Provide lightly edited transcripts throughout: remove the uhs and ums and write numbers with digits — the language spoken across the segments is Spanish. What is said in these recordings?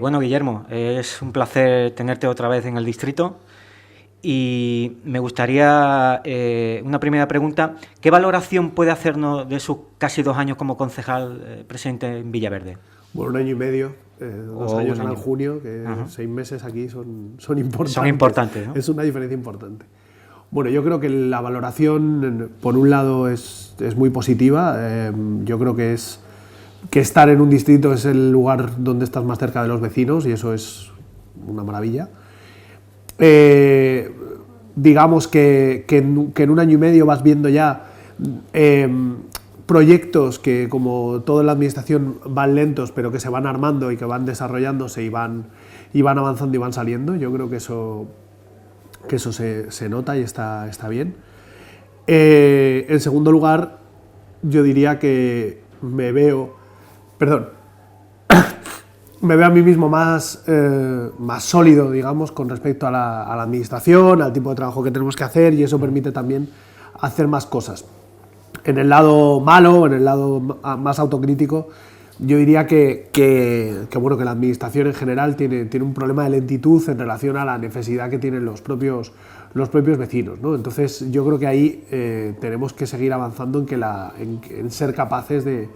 Bueno, Guillermo, es un placer tenerte otra vez en el distrito y me gustaría una primera pregunta. ¿Qué valoración puede hacernos de sus casi 2 años como concejal presidente en Villaverde? Bueno, 1 año y medio, 2 años en junio, que 6 meses aquí son importantes. Son importantes, ¿no? Es una diferencia importante. Bueno, yo creo que la valoración, por un lado, es muy positiva. Yo creo que estar en un distrito es el lugar donde estás más cerca de los vecinos y eso es una maravilla. Digamos que en 1 año y medio vas viendo ya proyectos que, como toda la administración, van lentos, pero que se van armando y que van desarrollándose y van avanzando y van saliendo. Yo creo que eso se nota y está bien. En segundo lugar, yo diría que me veo a mí mismo más sólido, digamos, con respecto a la administración, al tipo de trabajo que tenemos que hacer, y eso permite también hacer más cosas. En el lado malo, en el lado más autocrítico, yo diría que la administración en general tiene un problema de lentitud en relación a la necesidad que tienen los propios vecinos, ¿no? Entonces yo creo que ahí tenemos que seguir avanzando en ser capaces de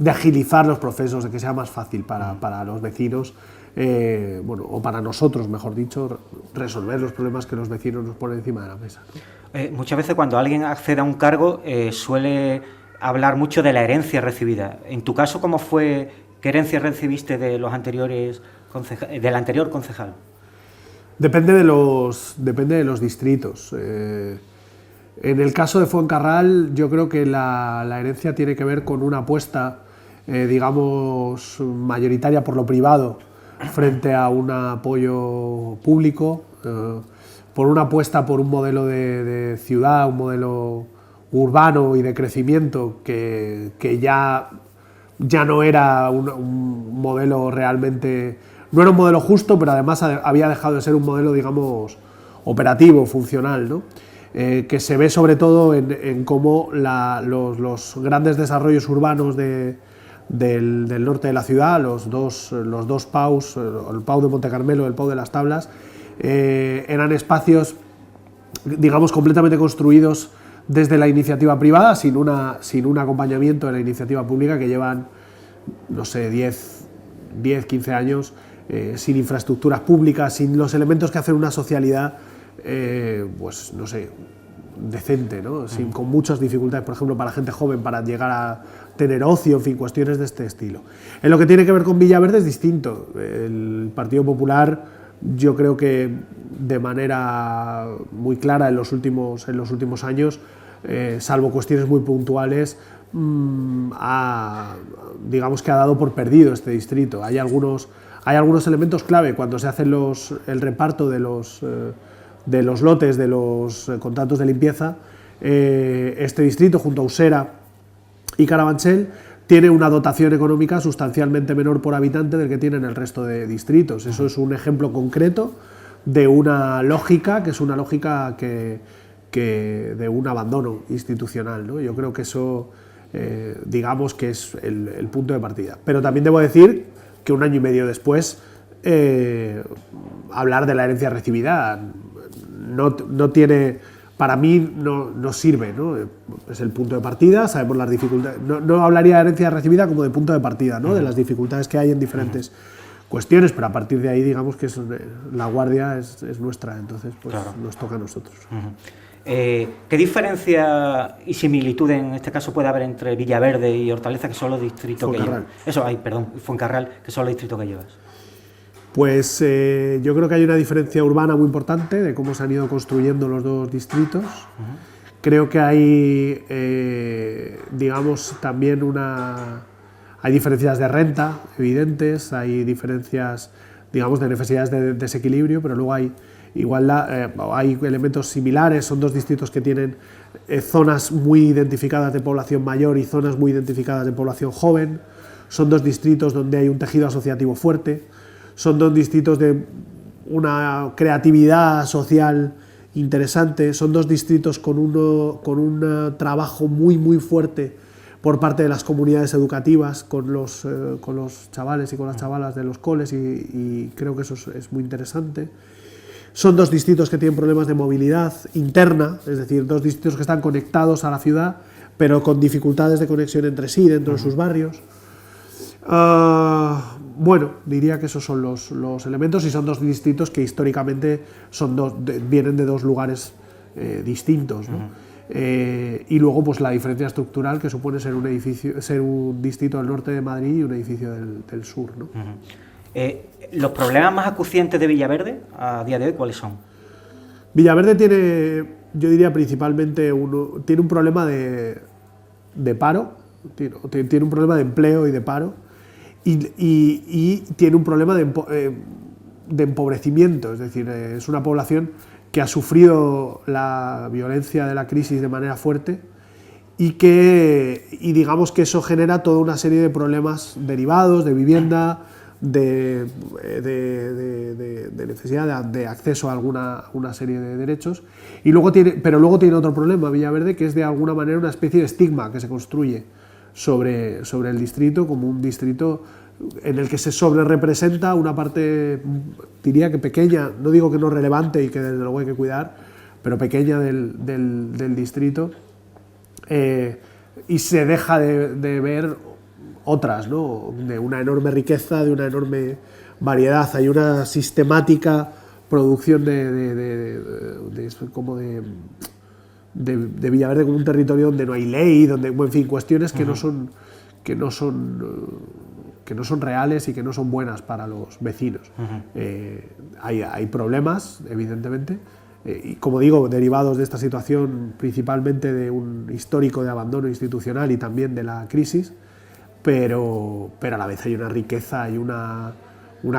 agilizar los procesos, de que sea más fácil para los vecinos, o para nosotros, mejor dicho, resolver los problemas que los vecinos nos ponen encima de la mesa, ¿no? Muchas veces cuando alguien accede a un cargo suele hablar mucho de la herencia recibida. En tu caso, ¿cómo fue? ¿Qué herencia recibiste de los anteriores del anterior concejal? Depende de los distritos. En el caso de Fuencarral, yo creo que la herencia tiene que ver con una apuesta, digamos, mayoritaria por lo privado frente a un apoyo público, por una apuesta por un modelo de ciudad, un modelo urbano y de crecimiento que ya no era un modelo realmente, no era un modelo justo, pero además había dejado de ser un modelo, digamos, operativo, funcional, ¿no? Que se ve sobre todo en cómo los grandes desarrollos urbanos del norte de la ciudad, los dos PAUs, el PAU de Montecarmelo y el PAU de Las Tablas, eran espacios, digamos, completamente construidos desde la iniciativa privada, sin un acompañamiento de la iniciativa pública, que llevan, no sé, 10, 15 años sin infraestructuras públicas, sin los elementos que hacen una socialidad, pues no sé, decente, ¿no? Con muchas dificultades, por ejemplo, para la gente joven, para llegar a tener ocio, en fin, cuestiones de este estilo. En lo que tiene que ver con Villaverde es distinto. El Partido Popular, yo creo que de manera muy clara en los últimos años, salvo cuestiones muy puntuales, digamos que ha dado por perdido este distrito. Hay algunos elementos clave cuando se hace el reparto de los lotes, de los contratos de limpieza. Este distrito, junto a Usera y Carabanchel, tiene una dotación económica sustancialmente menor por habitante del que tienen el resto de distritos. Eso es un ejemplo concreto de una lógica que es una lógica de un abandono institucional, ¿no? Yo creo que eso, digamos que es el punto de partida. Pero también debo decir que 1 año y medio después, hablar de la herencia recibida no tiene... Para mí no sirve, ¿no? Es el punto de partida, sabemos las dificultades. No hablaría de herencia recibida como de punto de partida, ¿no? De las dificultades que hay en diferentes cuestiones, pero a partir de ahí, digamos que la guardia es nuestra, entonces pues claro, nos toca a nosotros. ¿Qué diferencia y similitud en este caso puede haber entre Villaverde y Hortaleza, que son los distritos que llevas? Fuencarral, que son los distritos que llevas. Pues yo creo que hay una diferencia urbana muy importante de cómo se han ido construyendo los dos distritos. Creo que hay, digamos, también hay diferencias de renta evidentes, hay diferencias, digamos, de necesidades de desequilibrio, pero luego hay igualdad, hay elementos similares. Son dos distritos que tienen zonas muy identificadas de población mayor y zonas muy identificadas de población joven. Son dos distritos donde hay un tejido asociativo fuerte. Son dos distritos de una creatividad social interesante. Son dos distritos con un trabajo muy, muy fuerte por parte de las comunidades educativas con los chavales y con las chavalas de los coles y creo que eso es muy interesante. Son dos distritos que tienen problemas de movilidad interna, es decir, dos distritos que están conectados a la ciudad, pero con dificultades de conexión entre sí, dentro de sus barrios. Bueno, diría que esos son los elementos y son dos distritos que históricamente vienen de dos lugares distintos, ¿no? Y luego pues la diferencia estructural que supone ser un distrito del norte de Madrid y un edificio del sur, ¿no? ¿Los problemas más acuciantes de Villaverde a día de hoy cuáles son? Villaverde tiene, yo diría principalmente, tiene un problema de paro, tiene un problema de empleo y de paro, y tiene un problema de empobrecimiento, es decir, es una población que ha sufrido la violencia de la crisis de manera fuerte y digamos que eso genera toda una serie de problemas derivados de vivienda, de necesidad de acceso a una serie de derechos, pero luego tiene otro problema Villaverde, que es de alguna manera una especie de estigma que se construye sobre el distrito como un distrito en el que se sobrerepresenta una parte, diría que pequeña, no digo que no relevante y que desde luego hay que cuidar, pero pequeña del distrito, y se deja de ver otras, ¿no? De una enorme riqueza, de una enorme variedad. Hay una sistemática producción de Villaverde como un territorio donde no hay ley, donde, en fin, cuestiones que no son reales y que no son buenas para los vecinos. Hay problemas, evidentemente, y como digo, derivados de esta situación, principalmente de un histórico de abandono institucional y también de la crisis, pero a la vez hay una riqueza y una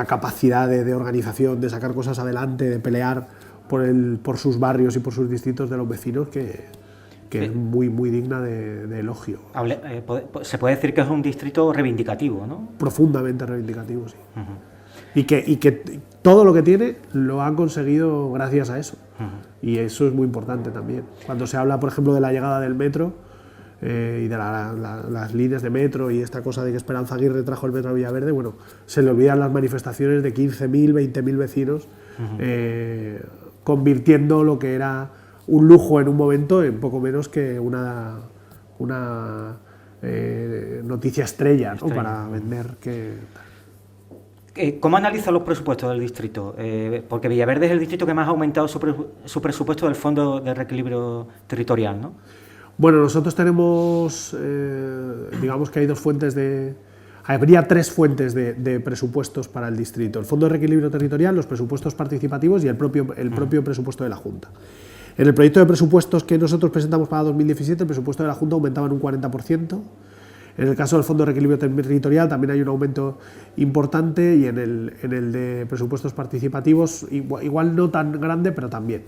capacidad de organización, de sacar cosas adelante, de pelear por sus barrios y por sus distritos de los vecinos que es muy, muy digna de elogio. Se puede decir que es un distrito reivindicativo, ¿no? Profundamente reivindicativo, sí. Y que todo lo que tiene lo han conseguido gracias a eso. Y eso es muy importante también. Cuando se habla, por ejemplo, de la llegada del metro y de las líneas de metro y esta cosa de que Esperanza Aguirre trajo el metro a Villaverde, bueno, se le olvidan las manifestaciones de 15.000, 20.000 vecinos convirtiendo lo que era un lujo en un momento en poco menos que una noticia estrella, ¿no? Para vender ¿Cómo analiza los presupuestos del distrito? Porque Villaverde es el distrito que más ha aumentado su presupuesto del Fondo de Reequilibrio Territorial, ¿no? Bueno, nosotros tenemos, digamos que hay habría tres fuentes de presupuestos para el distrito: el Fondo de Reequilibrio Territorial, los presupuestos participativos y el propio presupuesto de la Junta. En el proyecto de presupuestos que nosotros presentamos para 2017, el presupuesto de la Junta aumentaba en un 40%. En el caso del Fondo de Reequilibrio Territorial también hay un aumento importante, y en el de presupuestos participativos igual no tan grande, pero también.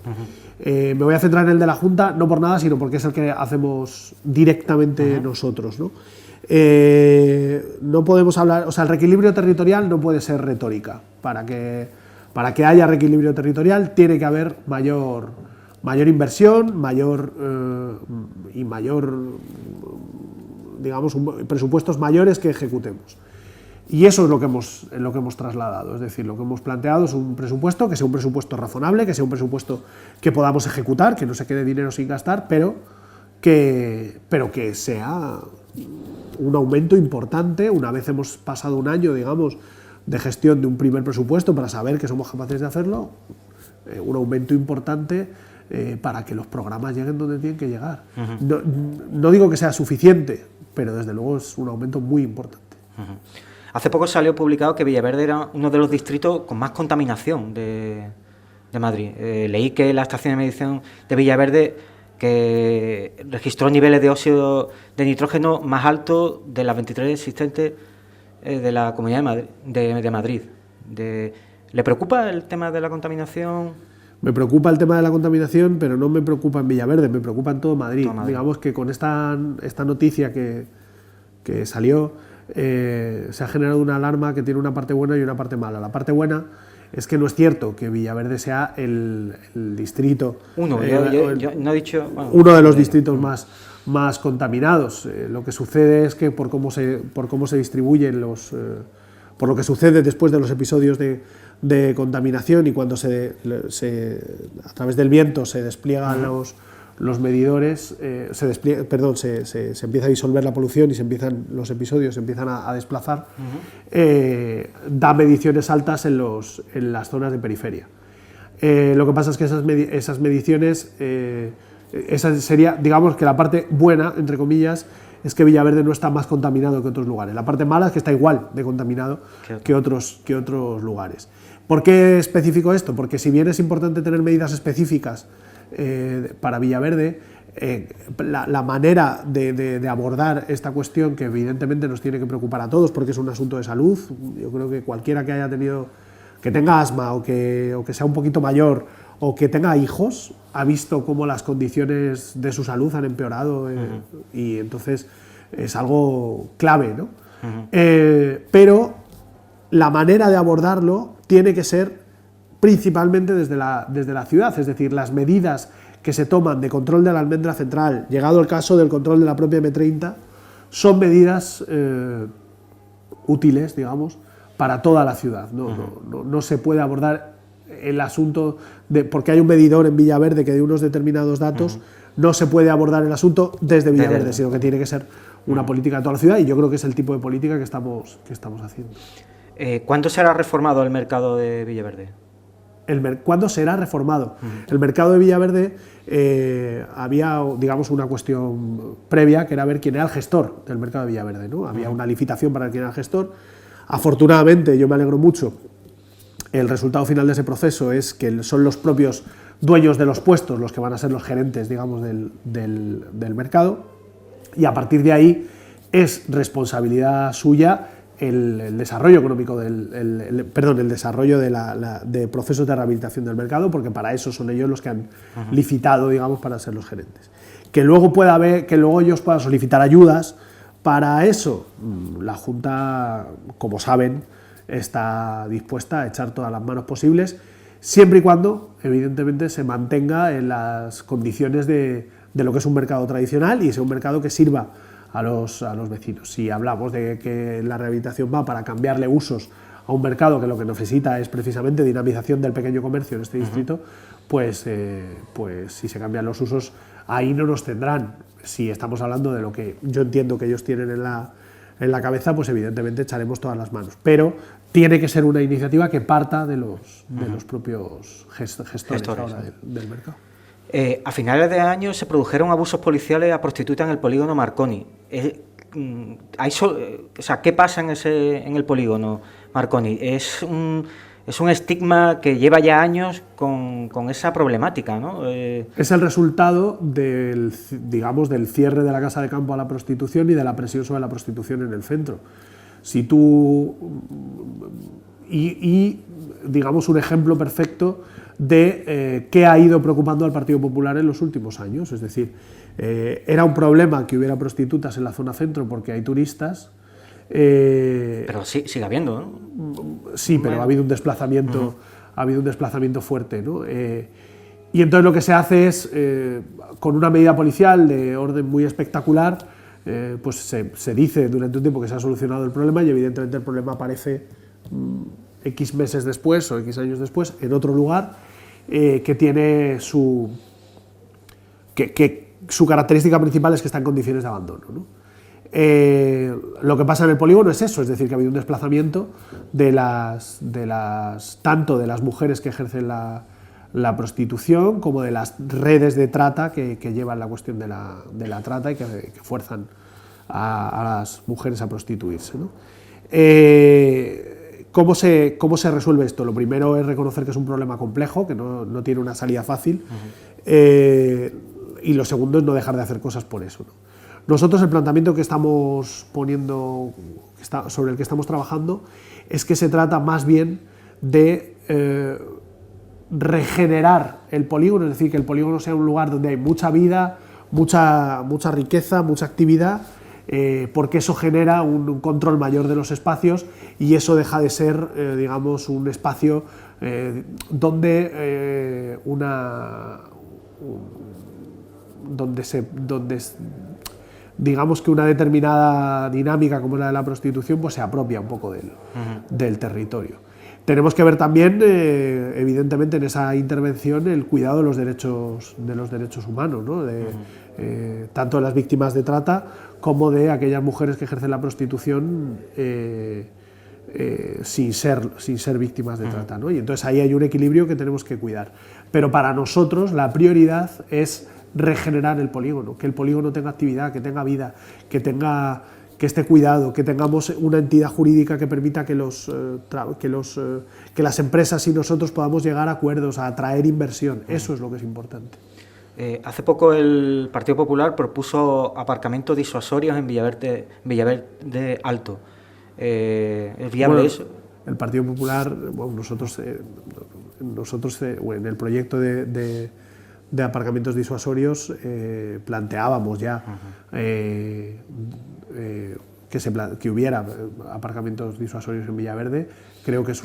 Me voy a centrar en el de la Junta, no por nada, sino porque es el que hacemos directamente nosotros, ¿no? No podemos hablar, o sea, el reequilibrio territorial no puede ser retórica. Para que haya reequilibrio territorial tiene que haber mayor inversión, digamos, presupuestos mayores que ejecutemos. Y eso es lo que hemos trasladado, es decir, lo que hemos planteado es un presupuesto que sea un presupuesto razonable, que sea un presupuesto que podamos ejecutar, que no se quede dinero sin gastar, pero que sea un aumento importante. Una vez hemos pasado un año, digamos, de gestión de un primer presupuesto para saber que somos capaces de hacerlo, un aumento importante para que los programas lleguen donde tienen que llegar. No digo que sea suficiente, pero desde luego es un aumento muy importante. Hace poco salió publicado que Villaverde era uno de los distritos con más contaminación de Madrid. Leí que la estación de medición de Villaverde que registró niveles de óxido de nitrógeno más altos de las 23 existentes de la Comunidad de Madrid. ¿Le preocupa el tema de la contaminación? Me preocupa el tema de la contaminación, pero no me preocupa en Villaverde, me preocupa en todo Madrid. Digamos que con esta noticia que salió, se ha generado una alarma que tiene una parte buena y una parte mala. La parte buena es que no es cierto que Villaverde sea el distrito, yo no he dicho, bueno, uno de los distritos más contaminados. Lo que sucede es que por cómo se distribuyen por lo que sucede después de los episodios de contaminación y cuando a través del viento se despliegan los medidores, se empieza a disolver la polución y los episodios se empiezan a desplazar, da mediciones altas en las zonas de periferia. Lo que pasa es que esas mediciones, esa sería, digamos que la parte buena, entre comillas, es que Villaverde no está más contaminado que otros lugares. La parte mala es que está igual de contaminado que otros lugares. ¿Por qué especifico esto? Porque si bien es importante tener medidas específicas para Villaverde, la manera de abordar esta cuestión, que evidentemente nos tiene que preocupar a todos porque es un asunto de salud, yo creo que cualquiera que tenga asma o que sea un poquito mayor o que tenga hijos, ha visto cómo las condiciones de su salud han empeorado, y entonces es algo clave, ¿no? Pero la manera de abordarlo tiene que ser principalmente desde la ciudad, es decir, las medidas que se toman de control de la almendra central, llegado el caso del control de la propia M30, son medidas útiles, digamos, para toda la ciudad. No se puede abordar el asunto porque hay un medidor en Villaverde que dé unos determinados datos, no se puede abordar el asunto desde Villaverde, sino que tiene que ser una política de toda la ciudad, y yo creo que es el tipo de política que estamos haciendo. ¿Cuándo será reformado el mercado de Villaverde? ¿Cuándo será reformado? El mercado de Villaverde, había, digamos, una cuestión previa, que era ver quién era el gestor del mercado de Villaverde, ¿no? Había una licitación para ver quién era el gestor. Afortunadamente, yo me alegro mucho, el resultado final de ese proceso es que son los propios dueños de los puestos los que van a ser los gerentes, digamos, del mercado, y a partir de ahí es responsabilidad suya el desarrollo económico, el desarrollo de procesos de rehabilitación del mercado, porque para eso son ellos los que han licitado, digamos, para ser los gerentes. Que luego ellos puedan solicitar ayudas para eso, la Junta, como saben, está dispuesta a echar todas las manos posibles, siempre y cuando, evidentemente, se mantenga en las condiciones de lo que es un mercado tradicional y sea un mercado que sirva a los vecinos. Si hablamos de que la rehabilitación va para cambiarle usos a un mercado que lo que necesita es precisamente dinamización del pequeño comercio en este distrito, pues si se cambian los usos, ahí no nos tendrán. Si estamos hablando de lo que yo entiendo que ellos tienen en la cabeza, pues evidentemente echaremos todas las manos. Pero tiene que ser una iniciativa que parta de los propios gestores ahora del mercado. A finales de año se produjeron abusos policiales a prostitutas en el polígono Marconi. ¿Qué pasa en el polígono Marconi? Es un estigma que lleva ya años con esa problemática, ¿no? Es el resultado del cierre de la casa de campo a la prostitución y de la presión sobre la prostitución en el centro. Digamos, un ejemplo perfecto de qué ha ido preocupando al Partido Popular en los últimos años. Es decir, era un problema que hubiera prostitutas en la zona centro porque hay turistas. Pero sí, sigue habiendo, ¿no? Sí, pero ha habido un desplazamiento, fuerte, ¿no? Y entonces lo que se hace es, con una medida policial de orden muy espectacular, pues se dice durante un tiempo que se ha solucionado el problema, y evidentemente el problema aparece X meses después o X años después en otro lugar, que tiene su característica principal es que está en condiciones de abandono, ¿no? Lo que pasa en el polígono es eso, es decir, que ha habido un desplazamiento tanto de las mujeres que ejercen la prostitución como de las redes de trata que llevan la cuestión de la trata y que fuerzan a las mujeres a prostituirse, ¿no? ¿Cómo se resuelve esto? Lo primero es reconocer que es un problema complejo, que no tiene una salida fácil, y lo segundo es no dejar de hacer cosas por eso, ¿no? Nosotros el planteamiento que estamos poniendo, sobre el que estamos trabajando, es que se trata más bien de regenerar el polígono, es decir, que el polígono sea un lugar donde hay mucha vida, mucha riqueza, mucha actividad, porque eso genera un control mayor de los espacios y eso deja de ser, digamos, un espacio digamos que una determinada dinámica como la de la prostitución pues se apropia un poco del territorio. Tenemos que ver también, evidentemente, en esa intervención el cuidado de los derechos humanos, ¿no? Tanto de las víctimas de trata como de aquellas mujeres que ejercen la prostitución sin ser víctimas de trata, ¿no? Y entonces ahí hay un equilibrio que tenemos que cuidar. Pero para nosotros la prioridad es regenerar el polígono, que el polígono tenga actividad, que tenga vida, que esté cuidado, que tengamos una entidad jurídica que permita que las empresas y nosotros podamos llegar a acuerdos, a atraer inversión. Eso es lo que es importante. Hace poco el Partido Popular propuso aparcamientos disuasorios en Villaverde Alto. ¿Es viable eso? El Partido Popular, nosotros en el proyecto de aparcamientos disuasorios planteábamos ya que hubiera aparcamientos disuasorios en Villaverde. Creo que es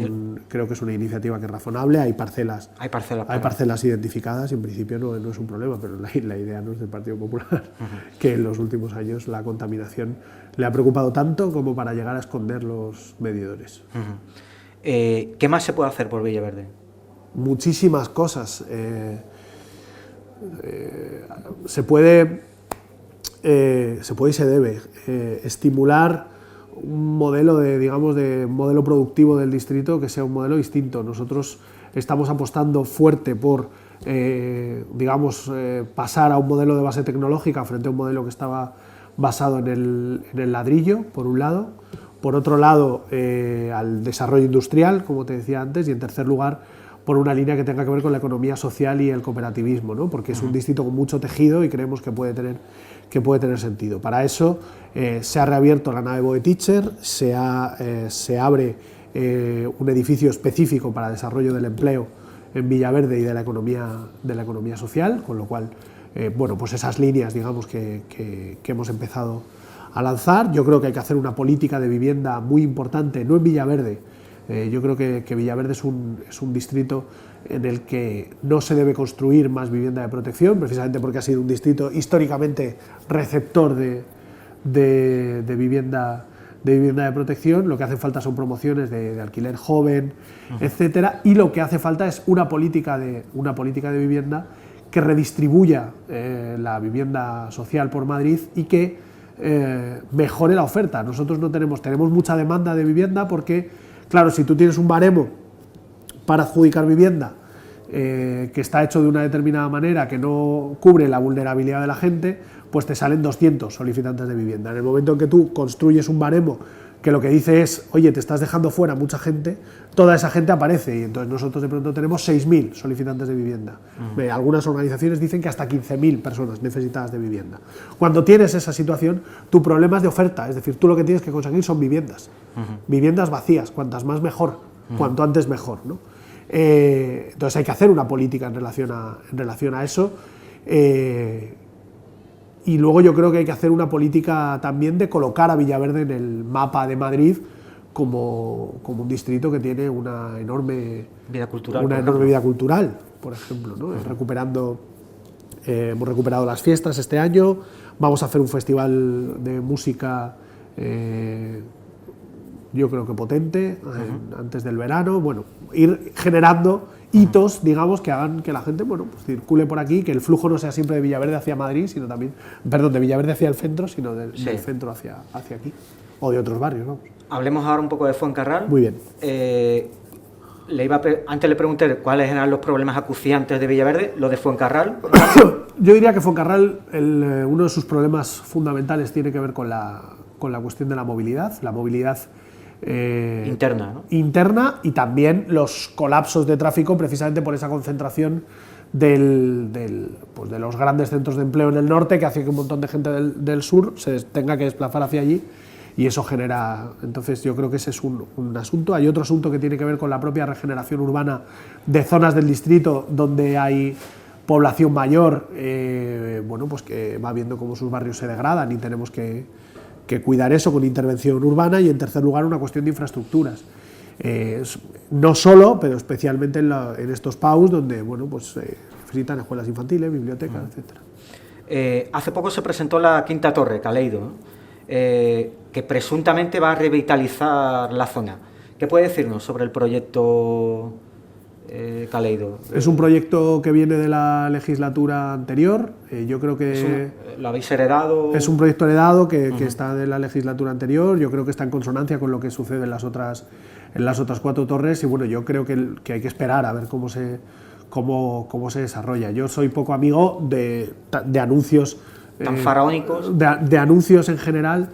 una iniciativa que es razonable. Hay parcelas identificadas y en principio no es un problema, pero la idea no es del Partido Popular, que en los últimos años la contaminación le ha preocupado tanto como para llegar a esconder los medidores. ¿Qué más se puede hacer por Villaverde? Muchísimas cosas. Se puede y se debe estimular un modelo de modelo productivo del distrito que sea un modelo distinto. Nosotros estamos apostando fuerte por pasar a un modelo de base tecnológica frente a un modelo que estaba basado en el ladrillo, por un lado, por otro lado al desarrollo industrial, como te decía antes, y en tercer lugar por una línea que tenga que ver con la economía social y el cooperativismo, ¿no? Porque es un distrito con mucho tejido y creemos que puede tener sentido. Para eso se ha reabierto la nave Boe-Teacher, se abre un edificio específico para desarrollo del empleo en Villaverde y de la economía social, con lo cual, pues esas líneas, digamos, que hemos empezado a lanzar. Yo creo que hay que hacer una política de vivienda muy importante, no en Villaverde. Yo creo que Villaverde es un distrito en el que no se debe construir más vivienda de protección, precisamente porque ha sido un distrito históricamente receptor de vivienda de protección. Lo que hace falta son promociones de alquiler joven, etcétera, y lo que hace falta es una política de vivienda que redistribuya la vivienda social por Madrid y que mejore la oferta. Nosotros tenemos mucha demanda de vivienda porque, claro, si tú tienes un baremo para adjudicar vivienda que está hecho de una determinada manera, que no cubre la vulnerabilidad de la gente, pues te salen 200 solicitantes de vivienda. En el momento en que tú construyes un baremo que lo que dice es, oye, te estás dejando fuera mucha gente, toda esa gente aparece y entonces nosotros de pronto tenemos 6.000 solicitantes de vivienda. Algunas organizaciones dicen que hasta 15.000 personas necesitadas de vivienda. Cuando tienes esa situación, tu problema es de oferta, es decir, tú lo que tienes que conseguir son viviendas, viviendas vacías, cuantas más mejor, cuanto antes mejor, ¿no? Entonces hay que hacer una política en relación a eso. Y luego yo creo que hay que hacer una política también de colocar a Villaverde en el mapa de Madrid como un distrito que tiene una enorme vida cultural, por ejemplo, ¿no? Hemos recuperado las fiestas este año, vamos a hacer un festival de música yo creo que potente antes del verano, ir generando hitos, digamos, que hagan que la gente, pues circule por aquí, que el flujo no sea siempre de Villaverde hacia Madrid, sino también, de Villaverde hacia el centro, sino del centro hacia aquí, o de otros barrios, vamos. Hablemos ahora un poco de Fuencarral. Muy bien. Antes le pregunté cuáles eran los problemas acuciantes de Villaverde, lo de Fuencarral. Yo diría que Fuencarral, uno de sus problemas fundamentales tiene que ver con la cuestión de la movilidad interna, ¿no? Interna, y también los colapsos de tráfico precisamente por esa concentración de los grandes centros de empleo en el norte, que hace que un montón de gente del sur se tenga que desplazar hacia allí y eso genera. Entonces yo creo que ese es un asunto. Hay otro asunto que tiene que ver con la propia regeneración urbana de zonas del distrito donde hay población mayor, pues que va viendo cómo sus barrios se degradan y tenemos que cuidar eso con intervención urbana. Y en tercer lugar, una cuestión de infraestructuras. no solo, pero especialmente en estos PAUs donde bueno, pues, necesitan escuelas infantiles, bibliotecas, etc. Hace poco se presentó la Quinta Torre, Caleido, ¿no? Que presuntamente va a revitalizar la zona. ¿Qué puede decirnos sobre el proyecto Caleido? Es un proyecto que viene de la legislatura anterior. Yo creo que ¿Lo habéis heredado? Es un proyecto heredado que está de la legislatura anterior. Yo creo que está en consonancia con lo que sucede en las otras 4 torres, y bueno, yo creo que hay que esperar a ver cómo se desarrolla. Yo soy poco amigo de anuncios tan faraónicos, de anuncios en general,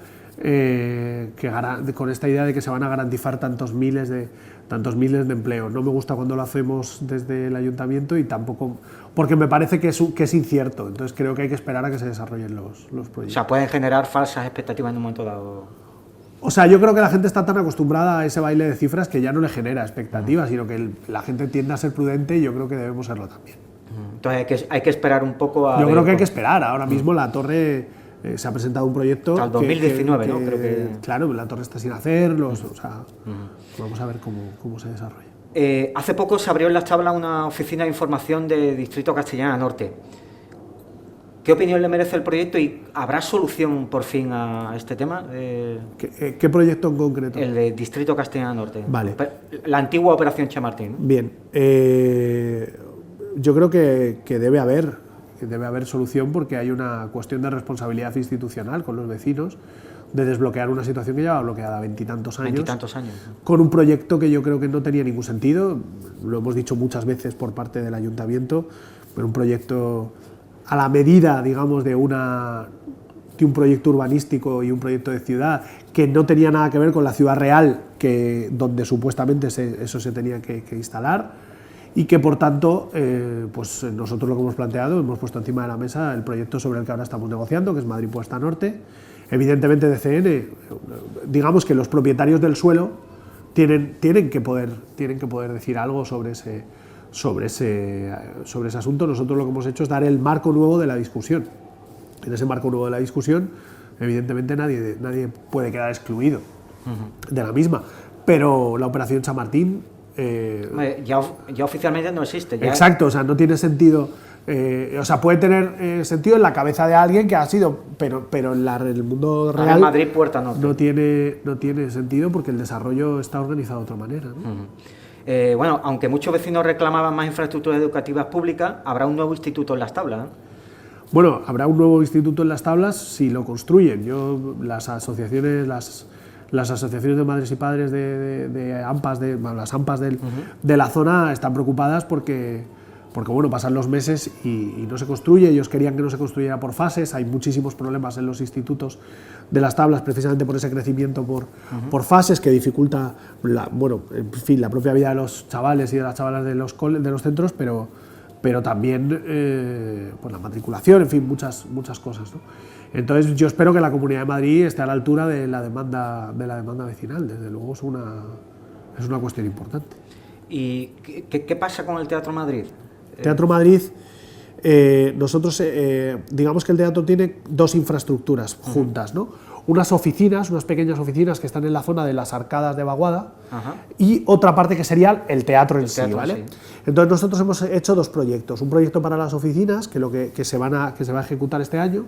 con esta idea de que se van a garantizar tantos miles de empleos. No me gusta cuando lo hacemos desde el ayuntamiento, y tampoco porque me parece que es incierto. Entonces creo que hay que esperar a que se desarrollen los proyectos. O sea, pueden generar falsas expectativas en un momento dado. O sea, yo creo que la gente está tan acostumbrada a ese baile de cifras que ya no le genera expectativas, sino que la gente tiende a ser prudente, y yo creo que debemos serlo también. Entonces hay que esperar un poco a... Yo creo que hay que esperar. Ahora mismo la torre, se ha presentado un proyecto... Al 2019, ¿no? Creo que... Claro, la torre está sin hacer, o sea, vamos a ver cómo se desarrolla. Hace poco se abrió en Las Tablas una oficina de información de Distrito Castellana Norte. ¿Qué opinión le merece el proyecto y habrá solución por fin a este tema? ¿Qué proyecto en concreto? El de Distrito Castellana Norte. Vale. La antigua Operación Chamartín, ¿no? Bien. Yo creo que debe haber solución, porque hay una cuestión de responsabilidad institucional con los vecinos de desbloquear una situación que llevaba bloqueada 20 y tantos años. Con un proyecto que yo creo que no tenía ningún sentido. Lo hemos dicho muchas veces por parte del ayuntamiento, pero un proyecto a la medida, digamos, de un proyecto urbanístico y un proyecto de ciudad que no tenía nada que ver con la ciudad real, donde supuestamente eso se tenía que instalar, y que por tanto pues nosotros lo que hemos planteado, hemos puesto encima de la mesa el proyecto sobre el que ahora estamos negociando, que es Madrid Puesta Norte. Evidentemente DCN, digamos que los propietarios del suelo tienen que poder decir algo sobre ese asunto. Nosotros lo que hemos hecho es dar el marco nuevo de la discusión. En ese marco nuevo de la discusión, evidentemente nadie puede quedar excluido de la misma, pero la Operación Chamartín ya oficialmente no existe. Ya. Exacto, o sea, no tiene sentido. O sea, puede tener sentido en la cabeza de alguien que ha sido, pero en el mundo real Madrid Puerta Norte. No tiene sentido, porque el desarrollo está organizado de otra manera, ¿no? Bueno, aunque muchos vecinos reclamaban más infraestructuras educativas públicas, habrá un nuevo instituto en Las Tablas, ¿no? Bueno, habrá un nuevo instituto en Las Tablas si lo construyen. Las asociaciones de madres y padres de AMPAs, las AMPAs de la zona, están preocupadas porque bueno, pasan los meses y no se construye. Ellos querían que no se construyera por fases. Hay muchísimos problemas en los institutos de Las Tablas, precisamente por ese crecimiento por fases, que dificulta la propia vida de los chavales y de las chavalas de los centros, pero también pues la matriculación, en fin, muchas cosas, ¿no? Entonces yo espero que la Comunidad de Madrid esté a la altura de la demanda vecinal. Desde luego es una cuestión importante. ¿Y qué pasa con el Teatro Madrid? Teatro Madrid, nosotros digamos que el teatro tiene dos infraestructuras juntas, ¿no? Unas pequeñas oficinas que están en la zona de las Arcadas de Baguada, y otra parte que sería el teatro en sí, ¿vale? Sí. Entonces nosotros hemos hecho dos proyectos. Un proyecto para las oficinas, que se va a ejecutar este año,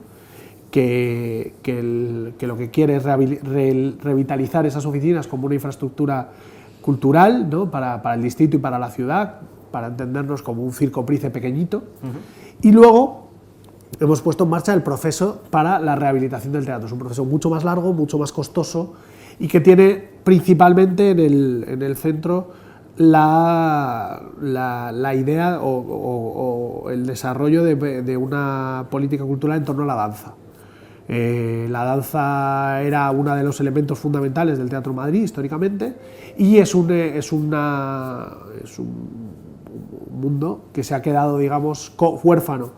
que lo que quiere es revitalizar esas oficinas como una infraestructura cultural, ¿no? para el distrito y para la ciudad, para entendernos como un circo Price pequeñito. Y luego hemos puesto en marcha el proceso para la rehabilitación del teatro. Es un proceso mucho más largo, mucho más costoso, y que tiene principalmente en el centro la idea o el desarrollo de una política cultural en torno a la danza. La danza era uno de los elementos fundamentales del Teatro Madrid históricamente, y es un mundo que se ha quedado, digamos, huérfano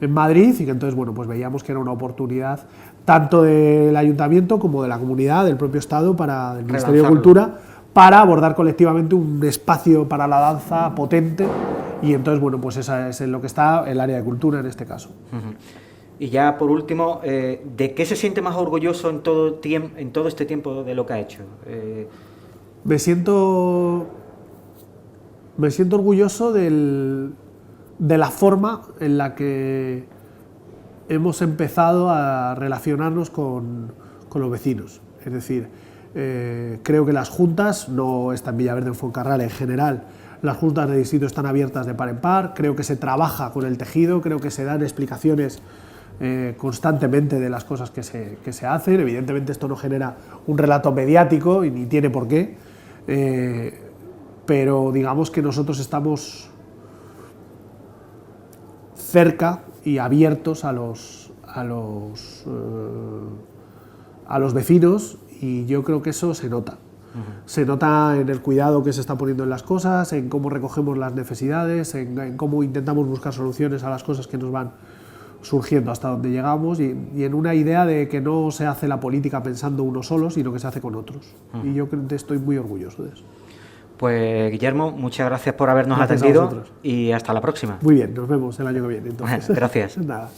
en Madrid, y que entonces, bueno, pues veíamos que era una oportunidad tanto del Ayuntamiento como de la comunidad, del propio Estado, del Ministerio de Cultura, para abordar colectivamente un espacio para la danza potente. Y entonces, bueno, pues esa es en lo que está el área de cultura en este caso. Y ya por último, ¿de qué se siente más orgulloso en todo este tiempo de lo que ha hecho? Me siento orgulloso de la forma en la que hemos empezado a relacionarnos con los vecinos. Es decir, creo que las juntas, no está en Villaverde, en Fuencarral, en general, las juntas de distrito están abiertas de par en par, creo que se trabaja con el tejido, creo que se dan explicaciones constantemente de las cosas que se hacen. Evidentemente esto no genera un relato mediático y ni tiene por qué, pero digamos que nosotros estamos cerca y abiertos a los vecinos, y yo creo que eso se nota. Se nota en el cuidado que se está poniendo en las cosas, en cómo recogemos las necesidades, en cómo intentamos buscar soluciones a las cosas que nos van surgiendo hasta donde llegamos, y en una idea de que no se hace la política pensando uno solo, sino que se hace con otros. Y yo estoy muy orgulloso de eso. Pues Guillermo, muchas gracias por habernos Gracias atendido y hasta la próxima. Muy bien, nos vemos el año que viene. Entonces. Gracias. Nada.